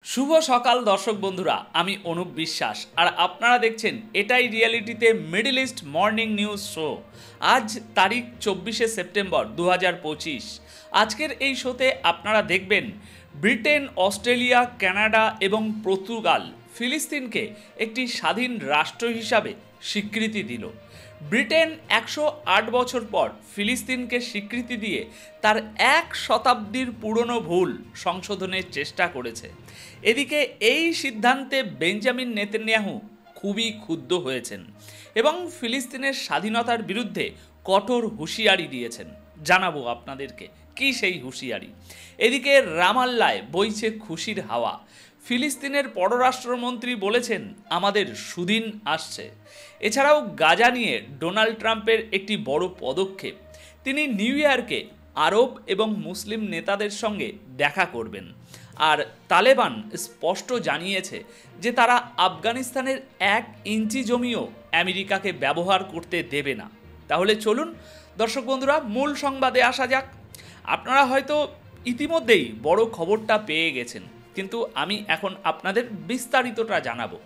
শুভ সকাল দর্শক বন্ধুরা, আমি অনুপ বিশ্বাস আর আপনারা দেখছেন এটাই রিয়েলিটিতে Middle East morning news show. আজ তারিখ 24শে সেপ্টেম্বর 2025। আজকের এই শোতে আপনারা দেখবেন ব্রিটেন, অস্ট্রেলিয়া, কানাডা এবং পর্তুগাল ফিলিস্তিনকে একটি স্বাধীন রাষ্ট্র হিসাবে স্বীকৃতি দিল। ব্রিটেন 108 বছর পর ফিলিস্তিনকে স্বীকৃতি দিয়ে তার 1 শতাব্দীর পুরনো ভুল সংশোধনের চেষ্টা করেছে। এদিকে এই সিদ্ধান্তে বেঞ্জামিন নেতানিয়াহু খুবই ক্ষুব্ধ হয়েছেন এবং ফিলিস্তিনের স্বাধীনতার বিরুদ্ধে কঠোর হুঁশিয়ারি দিয়েছেন। জানাবো আপনাদেরকে কি সেই হুঁশিয়ারি। এদিকে রামাল্লায় বইছে খুশির হাওয়া। ফিলিস্তিনের পররাষ্ট্রমন্ত্রী বলেছেন, আমাদের সুদিন আসছে। এছাড়াও গাজা নিয়ে ডোনাল্ড ট্রাম্পের একটি বড় পদক্ষেপ। তিনি নিউ ইয়র্কে আরব এবং মুসলিম নেতাদের সঙ্গে দেখা করবেন। আর তালেবান স্পষ্ট জানিয়েছে যে তারা আফগানিস্তানের 1 ইঞ্চি জমিও আমেরিকাকে ব্যবহার করতে দেবে না। তাহলে চলুন দর্শক বন্ধুরা, মূল সংবাদে আসা যাক। আপনারা হয়তো ইতিমধ্যেই বড় খবরটা পেয়ে গেছেন, কিন্তু আমি এখন আপনাদের বিস্তারিতটা জানাবো।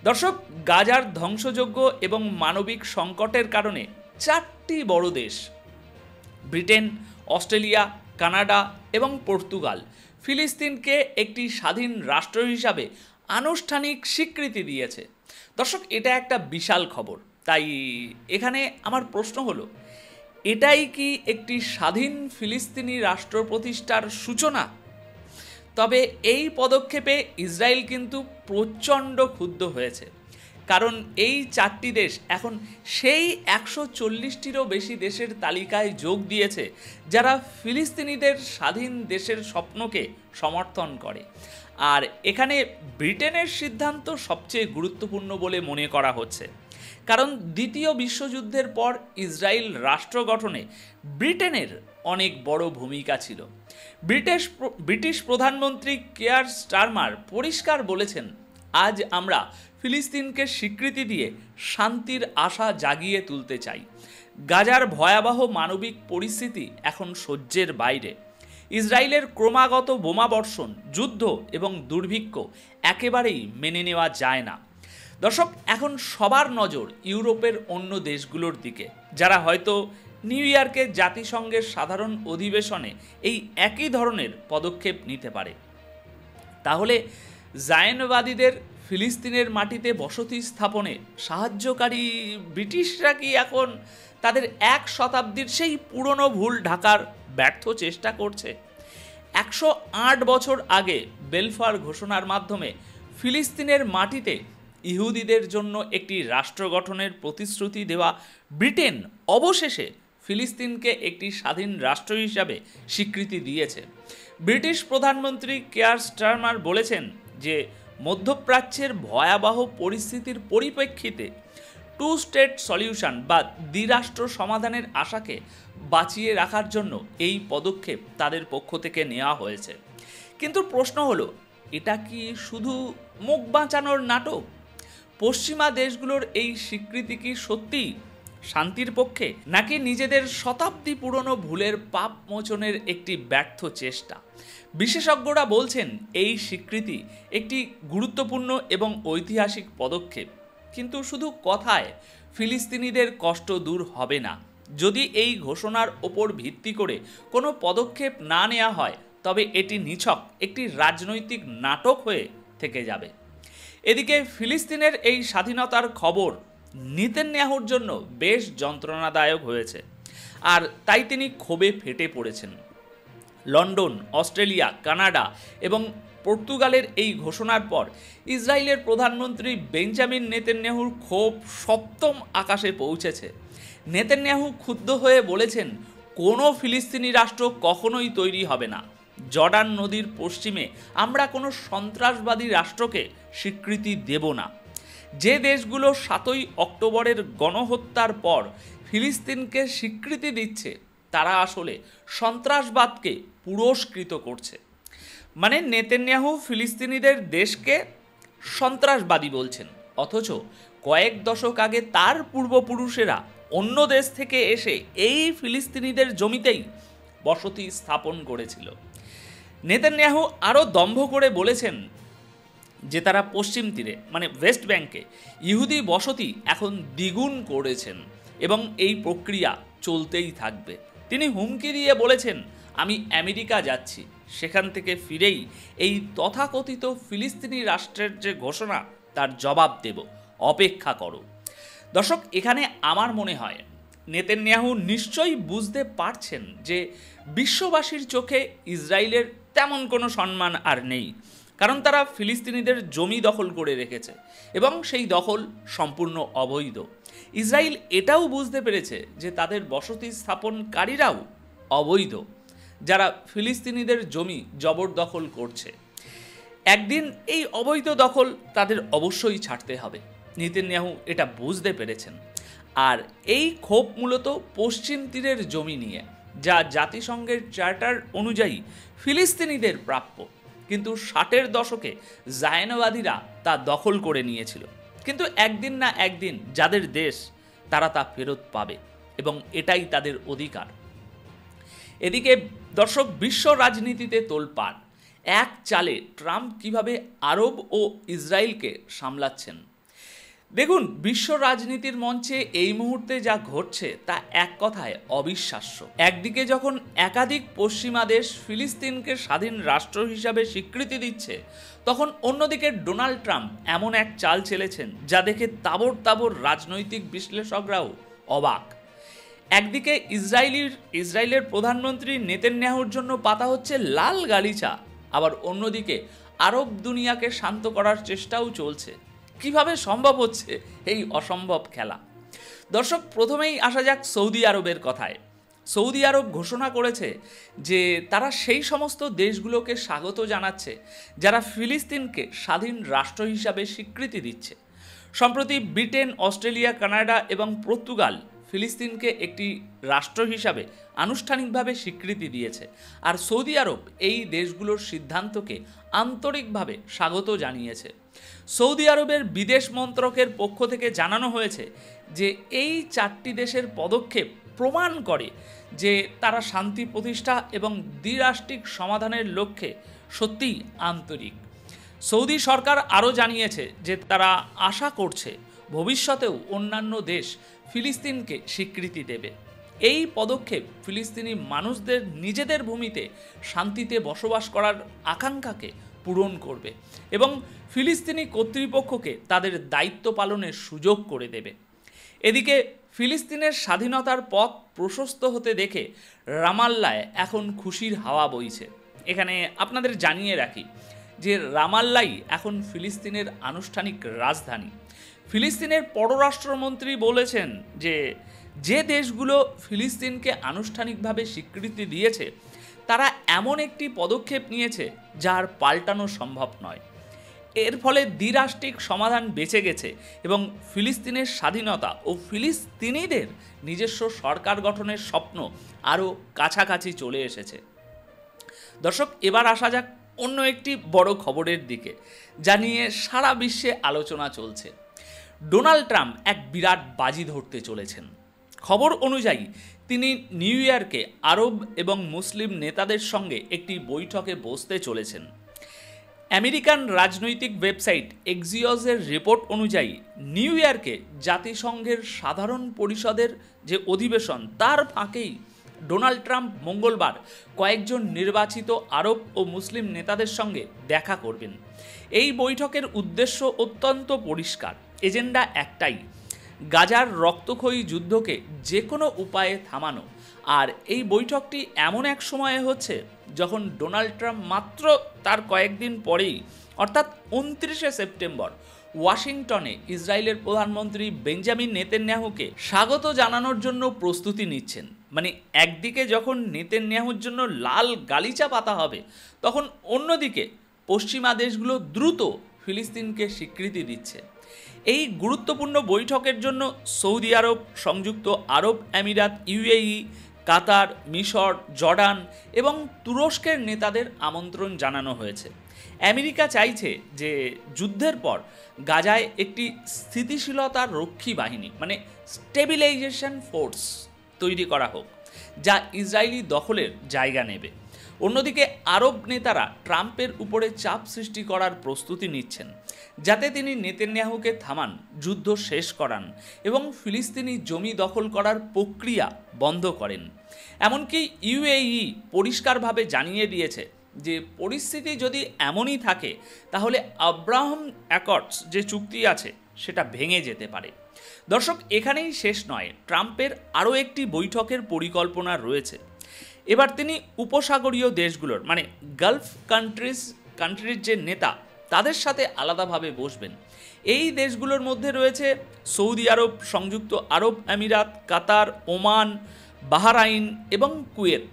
দর্শক, গাজার ধ্বংসযজ্ঞ এবং মানবিক সংকটের কারণে 4টি বড় দেশ ব্রিটেন, অস্ট্রেলিয়া, কানাডা এবং পর্তুগাল ফিলিস্তিনকে একটি স্বাধীন রাষ্ট্র হিসাবে আনুষ্ঠানিক স্বীকৃতি দিয়েছে। দর্শক, এটা একটা বিশাল খবর। তাই এখানে আমার প্রশ্ন হলো, এটাই কি একটি স্বাধীন ফিলিস্তিনি রাষ্ট্র প্রতিষ্ঠার সূচনা? তবে এই পদক্ষেপে ইসরায়েল কিন্তু প্রচণ্ড ক্ষুব্ধ হয়েছে, কারণ এই 4টি দেশ এখন সেই 140টিরও বেশি দেশের তালিকায় যোগ দিয়েছে যারা ফিলিস্তিনিদের স্বাধীন দেশের স্বপ্নকে সমর্থন করে। আর এখানে ব্রিটেনের সিদ্ধান্ত সবচেয়ে গুরুত্বপূর্ণ বলে মনে করা হচ্ছে, কারণ দ্বিতীয় বিশ্বযুদ্ধের পর ইসরায়েল রাষ্ট্র গঠনে ব্রিটেনের অনেক বড় ভূমিকা ছিল। ব্রিটিশ প্রধানমন্ত্রী কেয়ার স্টারমার পরিষ্কার বলেছেন, আজ আমরা ফিলিস্তিনকে স্বীকৃতি দিয়ে শান্তির আশা জাগিয়ে তুলতে চাই। গাজার ভয়াবহ মানবিক পরিস্থিতি এখন সহ্যের বাইরে। ইসরায়েলের ক্রমাগত বোমাবর্ষণ, যুদ্ধ এবং দুর্ভিক্ষ একেবারেই মেনে নেওয়া যায় না। দর্শক, এখন সবার নজর ইউরোপের অন্য দেশগুলোর দিকে, যারা হয়তো নিউ ইয়র্কের জাতিসংঘের সাধারণ অধিবেশনে এই একই ধরনের পদক্ষেপ নিতে পারে। তাহলে জায়নবাদীদের ফিলিস্তিনের মাটিতে বসতি স্থাপনে সাহায্যকারী ব্রিটিশরা কি এখন তাদের 1 শতাব্দীর সেই পুরনো ভুল ঢাকার ব্যর্থ চেষ্টা করছে? 108 বছর আগে বেলফার ঘোষণার মাধ্যমে ফিলিস্তিনের মাটিতে ইহুদিদের জন্য একটি রাষ্ট্র গঠনের প্রতিশ্রুতি দেওয়া ব্রিটেন অবশেষে ফিলিস্তিনকে একটি স্বাধীন রাষ্ট্র হিসাবে স্বীকৃতি দিয়েছে। ব্রিটিশ প্রধানমন্ত্রী কেয়ার স্টারমার বলেছেন যে মধ্যপ্রাচ্যের ভয়াবহ পরিস্থিতির পরিপ্রেক্ষিতে 2 স্টেট সলিউশন বা দ্বিরাষ্ট্র সমাধানের আশাকে বাঁচিয়ে রাখার জন্য এই পদক্ষেপ তাদের পক্ষ থেকে নেওয়া হয়েছে। কিন্তু প্রশ্ন হলো, এটা কি শুধু মুখ বাঁচানোর নাটক? পশ্চিমা দেশগুলোর এই স্বীকৃতি কি সত্যি শান্তির পক্ষে, নাকি নিজেদের শতাব্দী পুরনো ভুলের পাপ মোচনের একটি ব্যর্থ চেষ্টা? বিশেষজ্ঞরা বলছেন এই স্বীকৃতি একটি গুরুত্বপূর্ণ এবং ঐতিহাসিক পদক্ষেপ, কিন্তু শুধু কথায় ফিলিস্তিনিদের কষ্ট দূর হবে না। যদি এই ঘোষণার ওপর ভিত্তি করে কোনো পদক্ষেপ না নেওয়া হয়, তবে এটি নিছক একটি রাজনৈতিক নাটক হয়ে থেকে যাবে। এদিকে ফিলিস্তিনের এই স্বাধীনতার খবর নেতানিয়াহুর জন্য বেশ যন্ত্রণাদায়ক হয়েছে, আর তাই তিনি ক্ষোভে ফেটে পড়েছেন। লন্ডন, অস্ট্রেলিয়া, কানাডা এবং পর্তুগালের এই ঘোষণার পর ইসরায়েলের প্রধানমন্ত্রী বেঞ্জামিন নেতানিয়াহুর ক্ষোভ 7ম আকাশে পৌঁছেছে। নেতানিয়াহু ক্ষুব্ধ হয়ে বলেছেন, কোনো ফিলিস্তিনি রাষ্ট্র কখনোই তৈরি হবে না। জর্ডান নদীর পশ্চিমে আমরা কোনো সন্ত্রাসবাদী রাষ্ট্রকে স্বীকৃতি দেব না। যে দেশগুলো 7ই অক্টোবরের গণহত্যার পর ফিলিস্তিনকে স্বীকৃতি দিচ্ছে, তারা আসলে সন্ত্রাসবাদকে পুরস্কৃত করছে। মানে নেতানিয়াহু ফিলিস্তিনিদের দেশকে সন্ত্রাসবাদী বলছেন, অথচ কয়েক দশক আগে তার পূর্বপুরুষেরা অন্য দেশ থেকে এসে এই ফিলিস্তিনিদের জমিতেই বসতি স্থাপন করেছিল। নেতানিয়াহু আরও দম্ভ করে বলেছেন যে তারা পশ্চিম তীরে মানে ওয়েস্ট ব্যাংকে ইহুদি বসতি এখন দ্বিগুণ করেছেন এবং এই প্রক্রিয়া চলতেই থাকবে। তিনি হুমকি দিয়ে বলেছেন, আমি আমেরিকা যাচ্ছি, সেখান থেকে ফিরেই এই তথাকথিত ফিলিস্তিনি রাষ্ট্রের যে ঘোষণা তার জবাব দেব, অপেক্ষা করো। দর্শক, এখানে আমার মনে হয় নেতানিয়াহু নিশ্চয়ই বুঝতে পারছেন যে বিশ্ববাসীর চোখে ইসরায়েলের তেমন কোনো সম্মান আর নেই, কারণ তারা ফিলিস্তিনিদের জমি দখল করে রেখেছে এবং সেই দখল সম্পূর্ণ অবৈধ। ইসরায়েল এটাও বুঝতে পেরেছে যে তাদের বসতি স্থাপনকারীরাও অবৈধ, যারা ফিলিস্তিনিদের জমি জবরদখল করছে। একদিন এই অবৈধ দখল তাদের অবশ্যই ছাড়তে হবে। নেতানিয়াহু এটা বুঝতে পেরেছেন। আর এই ক্ষোভ মূলত পশ্চিম তীরের জমি নিয়ে, যা জাতিসংঘের চার্টার অনুযায়ী ফিলিস্তিনিদের প্রাপ্য, কিন্তু 60-এর দশকে জায়নবাদীরা তা দখল করে নিয়েছিল। কিন্তু একদিন না একদিন যাদের দেশ, তারা তা ফেরত পাবে এবং এটাই তাদের অধিকার। এদিকে দর্শক, বিশ্ব রাজনীতিতে তোলপাড়। এক চালে ট্রাম্প কিভাবে আরব ও ইসরায়েলকে সামলাচ্ছেন। দেখুন, বিশ্ব রাজনীতির মঞ্চে এই মুহূর্তে যা ঘটছে তা এক কথায় অবিশ্বাস্য। একদিকে যখন একাধিক পশ্চিমা দেশ ফিলিস্তিনকে স্বাধীন রাষ্ট্র হিসাবে স্বীকৃতি দিচ্ছে, তখন অন্যদিকে ডোনাল্ড ট্রাম্প এমন এক চাল চেলেছেন যা দেখে তাবড় তাবড় রাজনৈতিক বিশ্লেষকরাও অবাক। একদিকে ইসরায়েলের প্রধানমন্ত্রী নেতানিয়াহুর জন্য পাতা হচ্ছে লাল গালিচা, আবার অন্যদিকে আরব দুনিয়াকে শান্ত করার চেষ্টাও চলছে। কিভাবে সম্ভব হচ্ছে এই অসম্ভব খেলা? দর্শক, প্রথমেই আসা যাক সৌদি আরবের কথায়। সৌদি আরব ঘোষণা করেছে যে তারা সেই সমস্ত দেশগুলোকে স্বাগত জানাচ্ছে যারা ফিলিস্তিনকে স্বাধীন রাষ্ট্র হিসাবে স্বীকৃতি দিচ্ছে। সম্প্রতি ব্রিটেন, অস্ট্রেলিয়া, কানাডা এবং পর্তুগাল ফিলিস্তিনকে একটি রাষ্ট্র হিসাবে আনুষ্ঠানিকভাবে স্বীকৃতি দিয়েছে, আর সৌদি আরব এই দেশগুলোর সিদ্ধান্তকে আন্তরিকভাবে স্বাগত জানিয়েছে। সৌদি আরবের বিদেশ মন্ত্রকের পক্ষ থেকে জানানো হয়েছে যে এই 4টি দেশের পদক্ষেপ প্রমাণ করে যে তারা শান্তি প্রতিষ্ঠা এবং দ্বিরাষ্ট্রিক সমাধানের লক্ষ্যে সত্যিই আন্তরিক। সৌদি সরকার আরও জানিয়েছে যে তারা আশা করছে ভবিষ্যতেও অন্যান্য দেশ ফিলিস্তিনকে স্বীকৃতি দেবে। এই পদক্ষেপ ফিলিস্তিনি মানুষদের নিজেদের ভূমিতে শান্তিতে বসবাস করার আকাঙ্ক্ষাকে পূরণ করবে এবং ফিলিস্তিনি কর্তৃপক্ষকে তাদের দায়িত্ব পালনের সুযোগ করে দেবে। এদিকে ফিলিস্তিনের স্বাধীনতার পথ প্রশস্ত হতে দেখে রামাল্লায় এখন খুশির হাওয়া বইছে। এখানে আপনাদের জানিয়ে রাখি যে রামাল্লাই এখন ফিলিস্তিনের আনুষ্ঠানিক রাজধানী। ফিলিস্তিনের পররাষ্ট্রমন্ত্রী বলেছেন যে দেশগুলো ফিলিস্তিনকে আনুষ্ঠানিকভাবে স্বীকৃতি দিয়েছে তারা এমন একটি পদক্ষেপ নিয়েছে যার পাল্টানো সম্ভব নয়। এর ফলে দ্বিরাষ্ট্রিক সমাধান বেঁচে গেছে এবং ফিলিস্তিনের স্বাধীনতা ও ফিলিস্তিনিদের নিজস্ব সরকার গঠনের স্বপ্ন আরও কাছাকাছি চলে এসেছে। দর্শক, এবার আসা যাক অন্য একটি বড় খবরের দিকে, যা নিয়ে সারা বিশ্বে আলোচনা চলছে। ডোনাল্ড ট্রাম্প এক বিরাট বাজি ধরতে চলেছেন। খবর অনুযায়ী তিনি নিউ ইয়র্কে আরব এবং মুসলিম নেতাদের সঙ্গে একটি বৈঠকে বসতে চলেছেন। আমেরিকান রাজনৈতিক ওয়েবসাইট এক্সিওসের রিপোর্ট অনুযায়ী নিউ ইয়র্কে জাতিসংঘের সাধারণ পরিষদের যে অধিবেশন তার ফাঁকেই ডোনাল্ড ট্রাম্প মঙ্গলবার কয়েকজন নির্বাচিত আরব ও মুসলিম নেতাদের সঙ্গে দেখা করবেন। এই বৈঠকের উদ্দেশ্য অত্যন্ত পরিষ্কার, এজেন্ডা একটাই, গাজার রক্তক্ষয়ী যুদ্ধকে যে কোনো উপায়ে থামানো। আর এই বৈঠকটি এমন এক সময়ে হচ্ছে যখন ডোনাল্ড ট্রাম্প মাত্র তার কয়েকদিন পরেই অর্থাৎ 29শে সেপ্টেম্বর ওয়াশিংটনে ইসরায়েলের প্রধানমন্ত্রী বেঞ্জামিন নেতানিয়াহুকে স্বাগত জানানোর জন্য প্রস্তুতি নিচ্ছেন। মানে একদিকে যখন নেতানিয়াহুর জন্য লাল গালিচা পাতা হবে, তখন অন্যদিকে পশ্চিমা দেশগুলো দ্রুত ফিলিস্তিনকে স্বীকৃতি দিচ্ছে। এই গুরুত্বপূর্ণ বৈঠকের জন্য সৌদি আরব, সংযুক্ত আরব আমিরাত, ইউএই, কাতার, মিশর, জর্ডান এবং তুরস্কের নেতাদের আমন্ত্রণ জানানো হয়েছে। আমেরিকা চাইছে যে যুদ্ধের পর গাজায় একটি স্থিতিশীলতার রক্ষী বাহিনী মানে স্টেবিলাইজেশন ফোর্স তৈরি করা হোক, যা ইসরায়েলি দখলের জায়গা নেবে। অন্যদিকে আরব নেতারা ট্রাম্পের উপরে চাপ সৃষ্টি করার প্রস্তুতি নিচ্ছেন, যাতে তিনি নেতানিয়াহুকে থামান, যুদ্ধ শেষ করান এবং ফিলিস্তিনি জমি দখল করার প্রক্রিয়া বন্ধ করেন। এমনকি ইউএই পরিষ্কারভাবে জানিয়ে দিয়েছে যে পরিস্থিতি যদি এমনই থাকে তাহলে আব্রাহাম অ্যাকর্ডস যে চুক্তি আছে সেটা ভেঙে যেতে পারে। দর্শক, এখানেই শেষ নয়, ট্রাম্পের আরও একটি বৈঠকের পরিকল্পনা রয়েছে। এবার তিনি উপসাগরীয় দেশগুলোর মানে গালফ কান্ট্রির যে নেতা তাদের সাথে আলাদাভাবে বসবেন। এই দেশগুলোর মধ্যে রয়েছে সৌদি আরব, সংযুক্ত আরব আমিরাত, কাতার, ওমান, বাহরাইন এবং কুয়েত।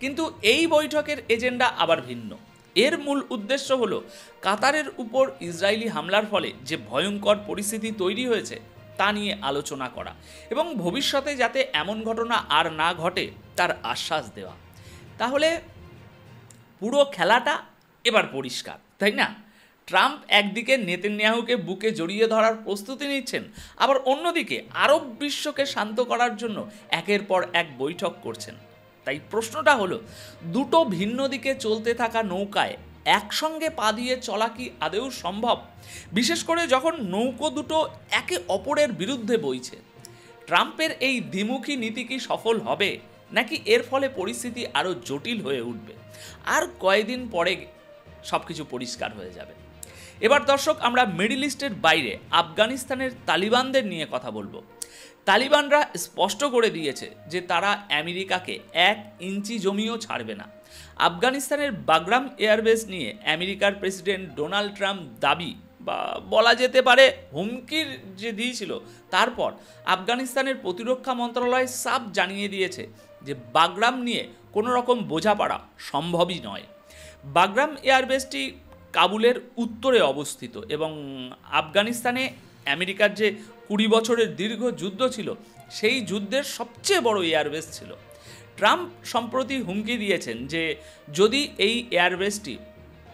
কিন্তু এই বৈঠকের এজেন্ডা আবার ভিন্ন। এর মূল উদ্দেশ্য হলো কাতারের উপর ইসরায়েলি হামলার ফলে যে ভয়ঙ্কর পরিস্থিতি তৈরি হয়েছে তা নিয়ে আলোচনা করা এবং ভবিষ্যতে যাতে এমন ঘটনা আর না ঘটে তার আশ্বাস দেওয়া। তাহলে পুরো খেলাটা এবার পরিষ্কার, তাই না? ট্রাম্প একদিকে নেতানিয়াহুকে বুকে জড়িয়ে ধরার প্রস্তুতি নিচ্ছেন, আবার অন্যদিকে আরব বিশ্বকে শান্ত করার জন্য একের পর এক বৈঠক করছেন। তাই প্রশ্নটা হলো, দুটো ভিন্ন দিকে চলতে থাকা নৌকায় একসঙ্গে পা দিয়ে চলা কি আদৌ সম্ভব, বিশেষ করে যখন নৌকো দুটো একে অপরের বিরুদ্ধে বইছে? ট্রাম্পের এই দ্বিমুখী নীতি কি সফল হবে, নাকি এর ফলে পরিস্থিতি আরও জটিল হয়ে উঠবে? আর কয়েকদিন পরে সব কিছু পরিষ্কার হয়ে যাবে। এবার দর্শক, আমরা মিডল ইস্টের বাইরে আফগানিস্তানের তালিবানদের নিয়ে কথা বলবো। তালিবানরা স্পষ্ট করে দিয়েছে যে তারা আমেরিকাকে 1 ইঞ্চি জমিও ছাড়বে না। আফগানিস্তানের বাগরাম এয়ারবেস নিয়ে আমেরিকার প্রেসিডেন্ট ডোনাল্ড ট্রাম্প দাবি বা বলা যেতে পারে হুমকির যে দিয়েছিল, তারপর আফগানিস্তানের প্রতিরক্ষা মন্ত্রণালয় সাফ জানিয়ে দিয়েছে যে বাগরাম নিয়ে কোনো রকম বোঝাপড়া সম্ভবই নয়। বাগরাম এয়ারবেসটি কাবুলের উত্তরে অবস্থিত এবং আফগানিস্তানে আমেরিকার যে 20 বছরের দীর্ঘ যুদ্ধ ছিল সেই যুদ্ধের সবচেয়ে বড় এয়ারবেস ছিল। ট্রাম্প সম্প্রতি হুমকি দিয়েছেন যে যদি এই এয়ারবেসটি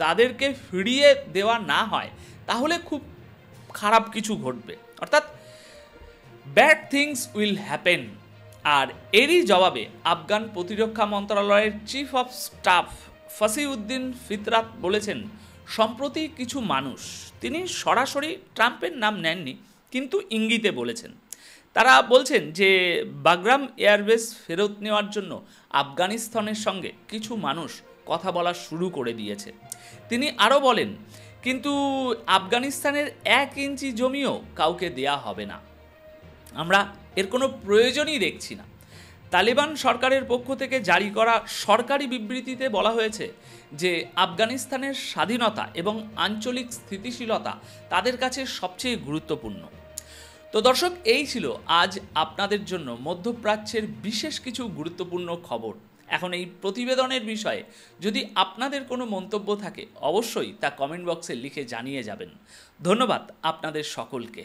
তাদেরকে ফিরিয়ে দেওয়া না হয় তাহলে খুব খারাপ কিছু ঘটবে, অর্থাৎ ব্যাড থিংস উইল হ্যাপেন। আর এরই জবাবে আফগান প্রতিরক্ষা মন্ত্রণালয়ের চিফ অফ স্টাফ ফাসিউদ্দিন ফিতরাত বলেছেন, সম্প্রতি কিছু মানুষ, তিনি সরাসরি ট্রাম্পের নাম নেননি কিন্তু ইঙ্গিতে বলেছেন, তারা বলছেন যে বাগরাম এয়ারবেস ফেরত নেওয়ার জন্য আফগানিস্তানের সঙ্গে কিছু মানুষ কথা বলা শুরু করে দিয়েছে। তিনি আরও বলেন, কিন্তু আফগানিস্তানের 1 ইঞ্চি জমিও কাউকে দেয়া হবে না, আমরা এর কোনো প্রয়োজনই দেখছি না। তালিবান সরকারের পক্ষ থেকে জারি করা সরকারি বিবৃতিতে বলা হয়েছে যে আফগানিস্তানের স্বাধীনতা এবং আঞ্চলিক স্থিতিশীলতা তাদের কাছে সবচেয়ে গুরুত্বপূর্ণ। তো দর্শক, এই ছিল আজ আপনাদের জন্য মধ্যপ্রাচ্যের বিশেষ কিছু গুরুত্বপূর্ণ খবর। এখন এই প্রতিবেদনের বিষয়ে যদি আপনাদের কোনো মন্তব্য থাকে অবশ্যই তা কমেন্ট বক্সে লিখে জানিয়ে যাবেন। ধন্যবাদ আপনাদের সকলকে।